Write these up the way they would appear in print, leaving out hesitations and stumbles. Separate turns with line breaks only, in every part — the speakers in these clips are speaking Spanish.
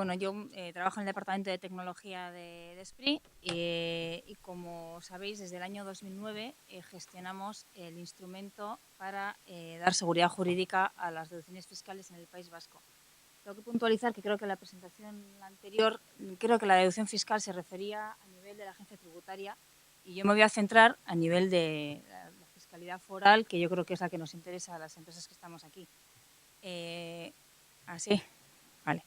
bueno, yo trabajo en el Departamento de Tecnología de SPRI y como sabéis, desde el año 2009 gestionamos el instrumento para dar seguridad jurídica a las deducciones fiscales en el País Vasco. Tengo que puntualizar que creo que la presentación anterior, creo que la deducción fiscal se refería a nivel de la agencia tributaria y yo me voy a centrar a nivel de la fiscalidad foral, que yo creo que es la que nos interesa a las empresas que estamos aquí. Así, vale.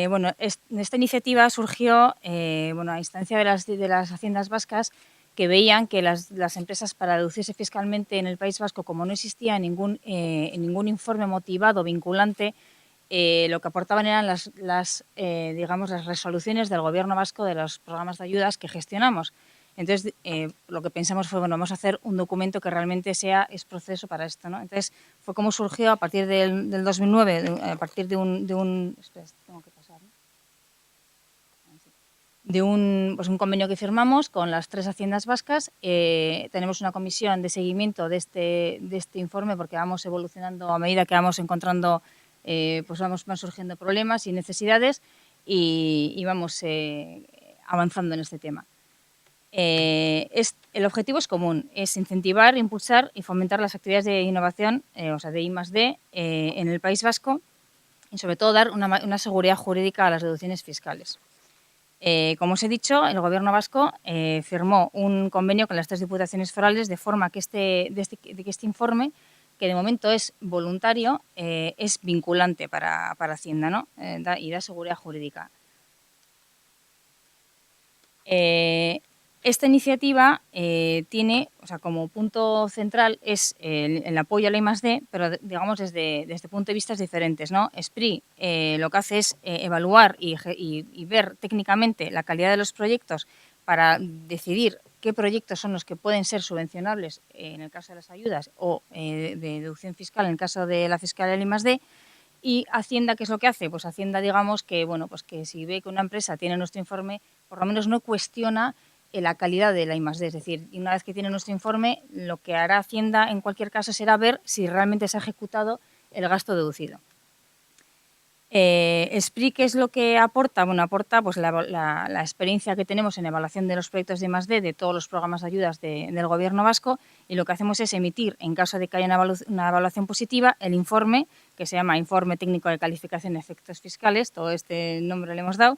Bueno, esta iniciativa surgió a instancia de las haciendas vascas que veían que las empresas, para deducirse fiscalmente en el País Vasco, como no existía ningún informe motivado vinculante, lo que aportaban eran las resoluciones del Gobierno vasco de los programas de ayudas que gestionamos. Entonces, lo que pensamos fue, bueno, vamos a hacer un documento que realmente es proceso para esto, ¿no? Entonces, fue como surgió a partir del 2009, a partir de un espera, tengo que pasar, ¿no? De un convenio que firmamos con las 3 haciendas vascas. Tenemos una comisión de seguimiento de este informe porque vamos evolucionando a medida que vamos encontrando, van surgiendo problemas y necesidades y vamos avanzando en este tema. El objetivo es común, es incentivar, impulsar y fomentar las actividades de innovación, de I+D, en el País Vasco y sobre todo dar una seguridad jurídica a las deducciones fiscales. Como os he dicho, el Gobierno vasco firmó un convenio con las 3 diputaciones forales de forma que este informe, que de momento es voluntario, es vinculante para Hacienda, ¿no? Y da seguridad jurídica. Esta iniciativa tiene, como punto central, es el apoyo a la I+D, pero digamos desde puntos de vista diferentes, ¿no? SPRI lo que hace es evaluar y ver técnicamente la calidad de los proyectos para decidir qué proyectos son los que pueden ser subvencionables en el caso de las ayudas o de deducción fiscal en el caso de la fiscalidad del I+D. Y Hacienda, ¿qué es lo que hace? Pues Hacienda, digamos que, que si ve que una empresa tiene nuestro informe, por lo menos no cuestiona la calidad de la I+D. Es decir, una vez que tiene nuestro informe, lo que hará Hacienda en cualquier caso será ver si realmente se ha ejecutado el gasto deducido. SPRI, ¿qué es lo que aporta? Bueno, aporta pues, la experiencia que tenemos en evaluación de los proyectos de I+D de todos los programas de ayudas del Gobierno vasco, y lo que hacemos es emitir, en caso de que haya una evaluación positiva, el informe, que se llama Informe Técnico de Calificación de Efectos Fiscales, todo este nombre le hemos dado,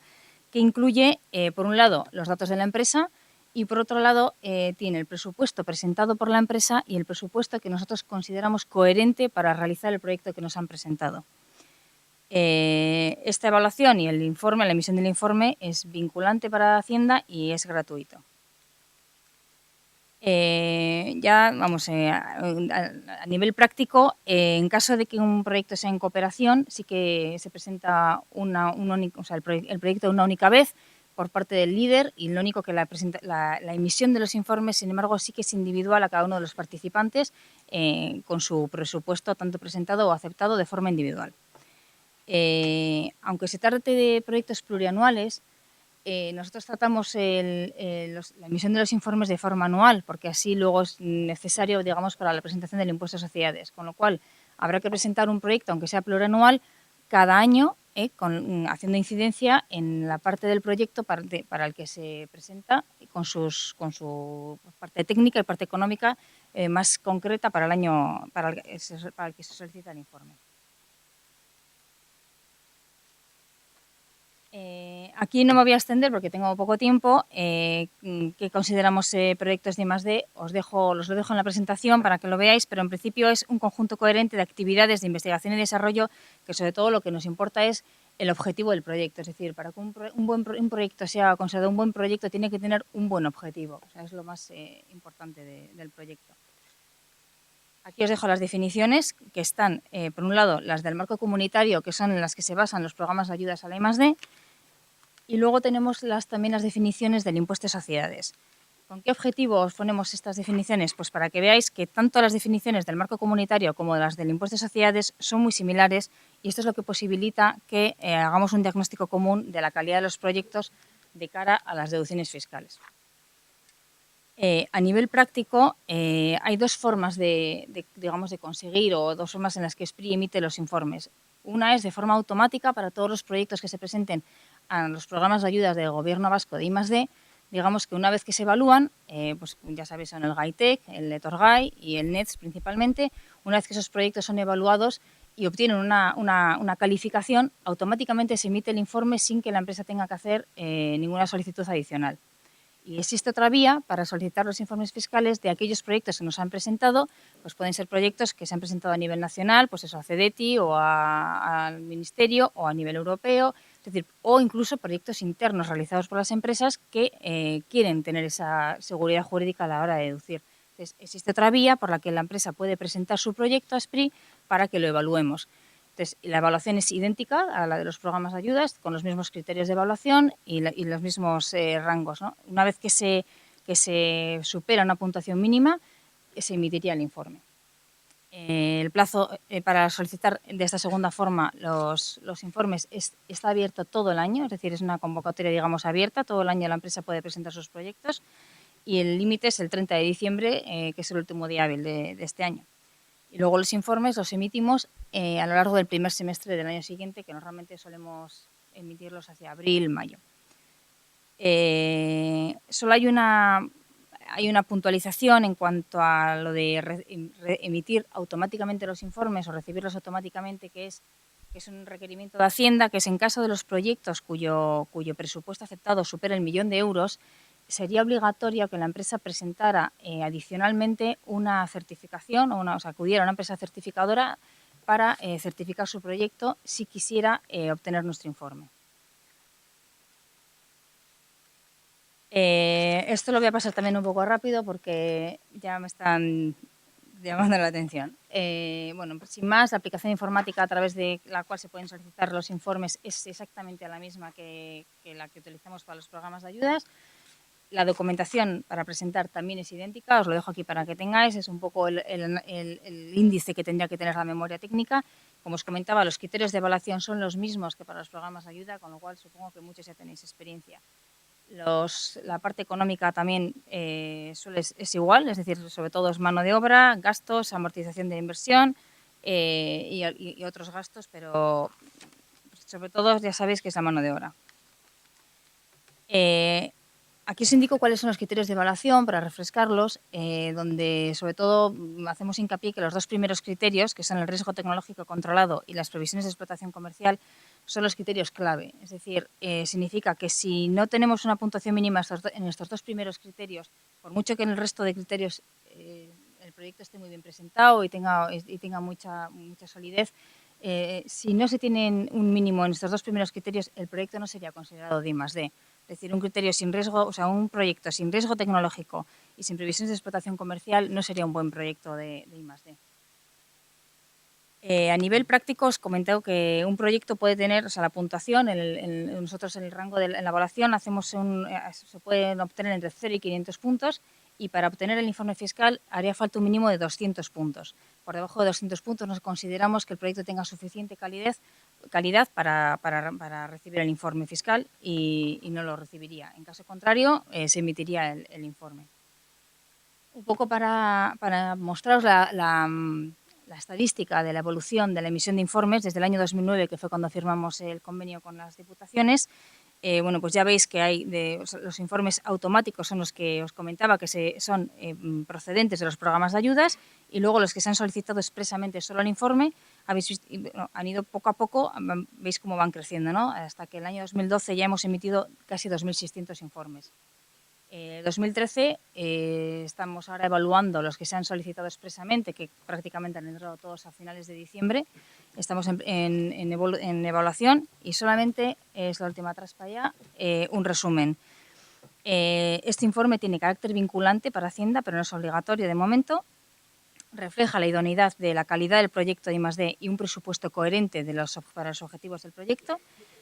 que incluye, por un lado, los datos de la empresa y, por otro lado, tiene el presupuesto presentado por la empresa y el presupuesto que nosotros consideramos coherente para realizar el proyecto que nos han presentado. Esta evaluación y el informe, la emisión del informe, es vinculante para Hacienda y es gratuito. A nivel práctico, en caso de que un proyecto sea en cooperación, sí que se presenta el proyecto una única vez por parte del líder, y lo único que la emisión de los informes, sin embargo, sí que es individual a cada uno de los participantes, con su presupuesto tanto presentado o aceptado de forma individual. Aunque se trate de proyectos plurianuales, nosotros tratamos la emisión de los informes de forma anual, porque así luego es necesario, digamos, para la presentación del impuesto a sociedades, con lo cual habrá que presentar un proyecto, aunque sea plurianual, cada año, haciendo incidencia en la parte del proyecto para el que se presenta, con su parte técnica y parte económica más concreta para el año para el que se solicita el informe. Aquí no me voy a extender porque tengo poco tiempo. ¿Qué consideramos proyectos de I+D? Los dejo en la presentación para que lo veáis, pero en principio es un conjunto coherente de actividades de investigación y desarrollo que, sobre todo, lo que nos importa es el objetivo del proyecto. Es decir, para que un proyecto sea considerado un buen proyecto, tiene que tener un buen objetivo. O sea, es lo más importante del proyecto. Aquí os dejo las definiciones, que están, por un lado, las del marco comunitario, que son en las que se basan los programas de ayudas a la I+D, y luego tenemos también las definiciones del impuesto de sociedades. ¿Con qué objetivo os ponemos estas definiciones? Pues para que veáis que tanto las definiciones del marco comunitario como las del impuesto de sociedades son muy similares, y esto es lo que posibilita que hagamos un diagnóstico común de la calidad de los proyectos de cara a las deducciones fiscales. A nivel práctico, hay dos formas de conseguir, o dos formas en las que SPRI emite los informes. Una es de forma automática para todos los proyectos que se presenten a los programas de ayudas del Gobierno vasco de I+D. Digamos que una vez que se evalúan, pues ya sabéis, son el GAITEC, el Etorgai y el NETS principalmente. Una vez que esos proyectos son evaluados y obtienen una calificación, automáticamente se emite el informe sin que la empresa tenga que hacer ninguna solicitud adicional. Y existe otra vía para solicitar los informes fiscales de aquellos proyectos que nos han presentado, pues pueden ser proyectos que se han presentado a nivel nacional, pues eso, a CEDETI o al Ministerio o a nivel europeo, es decir, o incluso proyectos internos realizados por las empresas que quieren tener esa seguridad jurídica a la hora de deducir. Entonces, existe otra vía por la que la empresa puede presentar su proyecto a SPRI para que lo evaluemos. Entonces, la evaluación es idéntica a la de los programas de ayudas, con los mismos criterios de evaluación y los mismos rangos, ¿no? Una vez que se supera una puntuación mínima, se emitiría el informe. El plazo para solicitar de esta segunda forma los informes está abierto todo el año, es decir, es una convocatoria, digamos, abierta. Todo el año la empresa puede presentar sus proyectos y el límite es el 30 de diciembre, que es el último día hábil de este año. Y luego los informes los emitimos a lo largo del primer semestre del año siguiente, que normalmente solemos emitirlos hacia abril, mayo. Solo hay una puntualización en cuanto a lo de emitir automáticamente los informes o recibirlos automáticamente, que es un requerimiento de Hacienda, que es en caso de los proyectos cuyo presupuesto aceptado supera el 1.000.000 de euros, sería obligatorio que la empresa presentara adicionalmente una certificación o sea, acudiera a una empresa certificadora para certificar su proyecto si quisiera obtener nuestro informe. Esto lo voy a pasar también un poco rápido porque ya me están llamando la atención. Bueno, pues sin más, la aplicación informática a través de la cual se pueden solicitar los informes es exactamente la misma que la que utilizamos para los programas de ayudas. La documentación para presentar también es idéntica, os lo dejo aquí para que tengáis, es un poco el índice que tendría que tener la memoria técnica. Como os comentaba, los criterios de evaluación son los mismos que para los programas de ayuda, con lo cual supongo que muchos ya tenéis experiencia. La parte económica también es igual, es decir, sobre todo es mano de obra, gastos, amortización de inversión y otros gastos, pero sobre todo ya sabéis que es la mano de obra. Aquí os indico cuáles son los criterios de evaluación para refrescarlos, donde sobre todo hacemos hincapié que los dos primeros criterios, que son el riesgo tecnológico controlado y las previsiones de explotación comercial, son los criterios clave. Es decir, significa que si no tenemos una puntuación mínima en estos dos primeros criterios, por mucho que en el resto de criterios el proyecto esté muy bien presentado y tenga mucha solidez, si no se tienen un mínimo en estos dos primeros criterios, el proyecto no sería considerado de I+D. Es decir, un criterio sin riesgo, o sea, un proyecto sin riesgo tecnológico y sin previsiones de explotación comercial no sería un buen proyecto de I+D. A nivel práctico os comento que un proyecto puede tener, o sea, la puntuación, nosotros en el rango de la evaluación se pueden obtener entre 0 y 500 puntos y para obtener el informe fiscal haría falta un mínimo de 200 puntos. Por debajo de 200 puntos nos consideramos que el proyecto tenga suficiente calidad para recibir el informe fiscal y no lo recibiría. En caso contrario, se emitiría el informe. Un poco para mostraros la estadística de la evolución de la emisión de informes desde el año 2009, que fue cuando firmamos el convenio con las diputaciones. Bueno, pues ya veis que los informes automáticos son los que os comentaba, que son procedentes de los programas de ayudas, y luego los que se han solicitado expresamente solo el informe, han ido poco a poco, veis cómo van creciendo, ¿no? Hasta que el año 2012 ya hemos emitido casi 2.600 informes. 2013 estamos ahora evaluando los que se han solicitado expresamente, que prácticamente han entrado todos a finales de diciembre. Estamos en evaluación y solamente es la última atrás para allá, un resumen. Este informe tiene carácter vinculante para Hacienda, pero no es obligatorio de momento. Refleja la idoneidad de la calidad del proyecto de I+D y un presupuesto coherente para los objetivos del proyecto.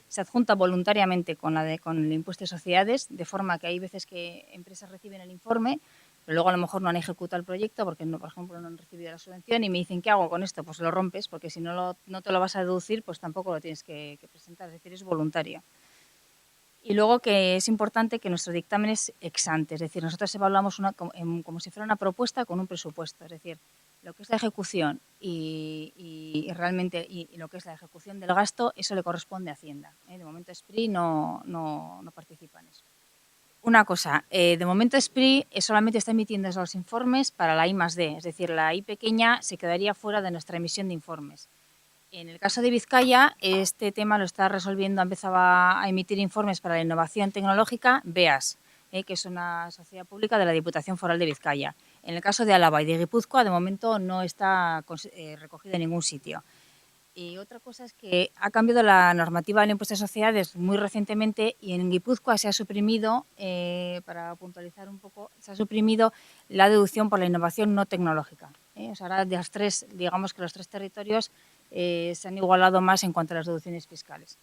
Se adjunta voluntariamente con el impuesto de sociedades, de forma que hay veces que empresas reciben el informe, pero luego a lo mejor no han ejecutado el proyecto porque, por ejemplo, no han recibido la subvención y me dicen, ¿qué hago con esto? Pues lo rompes, porque si no te lo vas a deducir, pues tampoco lo tienes que presentar, es decir, es voluntario. Y luego que es importante que nuestro dictamen es ex ante, es decir, nosotros evaluamos como si fuera una propuesta con un presupuesto, es decir, Lo que es la ejecución y realmente y lo que es la ejecución del gasto, eso le corresponde a Hacienda. De momento SPRI no participa en eso. Una cosa, de momento SPRI solamente está emitiendo esos informes para la I+D, es decir, la I pequeña se quedaría fuera de nuestra emisión de informes. En el caso de Vizcaya, este tema lo está resolviendo, ha empezado a emitir informes para la innovación tecnológica, BEAS, que es una sociedad pública de la Diputación Foral de Vizcaya. En el caso de Álava y de Guipúzcoa, de momento no está recogido en ningún sitio. Y otra cosa es que ha cambiado la normativa del impuesto de sociedades muy recientemente y en Guipúzcoa se ha suprimido, para puntualizar un poco, se ha suprimido la deducción por la innovación no tecnológica. O sea, ahora de las tres, digamos que los tres territorios se han igualado más en cuanto a las deducciones fiscales.